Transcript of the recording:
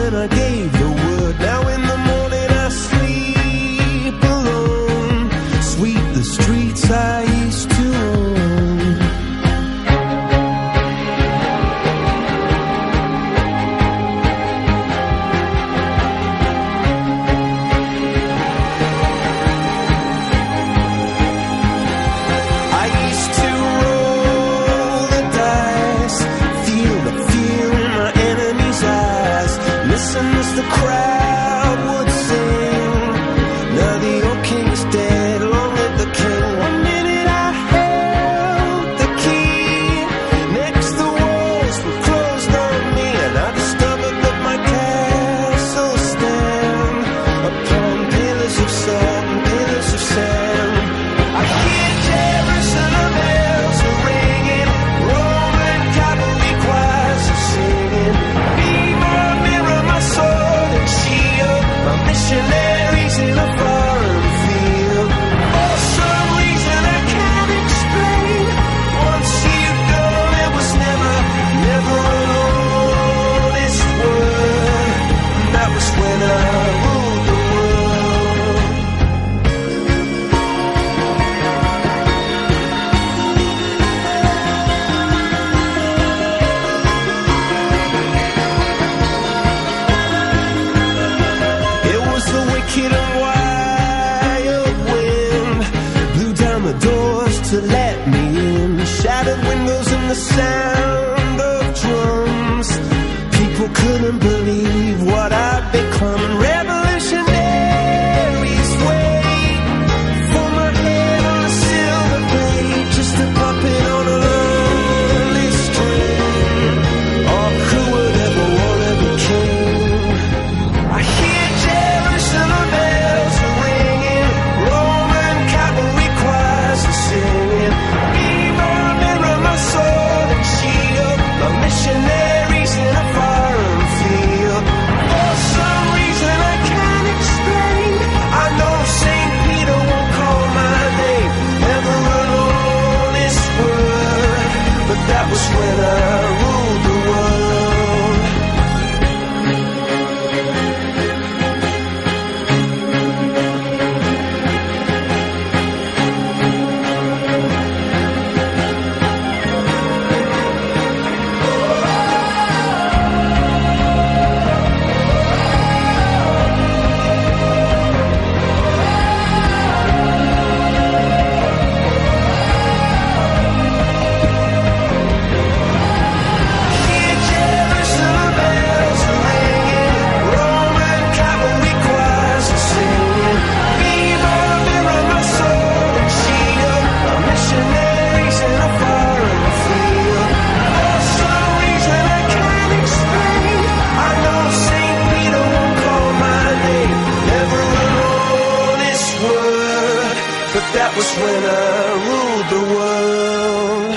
when I gave the word. Now in the morning I sleep alone. Sweep the streets I used to own. I used to roll the dice, feel the fear in my enemy's eyes. Listen as the crowd would sing. Now the old king is dead, long live the king. One minute I held the key, next the walls were closed on me, and I discovered that my castle stand upon pillars of salt and pillars of sand. I hear Jerusalem bells are ringing, Roman cavalry choirs are singing. Be my mirror, my sword and shield, my missionaries in a foreign field. For some reason I can't explain, once you go there was never an honest word. That was when I ruled the world. It was the wicked and wild wind, blew down the doors to let me in. Shattered windows and the sound of drums. People couldn't believe what I'd become. And revolutionaries wait for my head on a silver blade, just a puppet on a lonely string. Oh, who would ever wanna be king? I hear Jerusalem bells are ringing, Roman cavalry choirs are singing. Be my mirror, my sword and shield, my missionaries in a foreign field. For some reason I can't explain, I know St. Peter won't call my name, never an honest word, but that was when I ruled the world. Hear Jerusalem bells are ringing, Roman cavalry choirs are singing. Be my mirror, my sword and shield, my missionaries in a foreign field. For some reason I can't explain, I know St. Peter won't call my name, never an honest word, but that was when I ruled the world.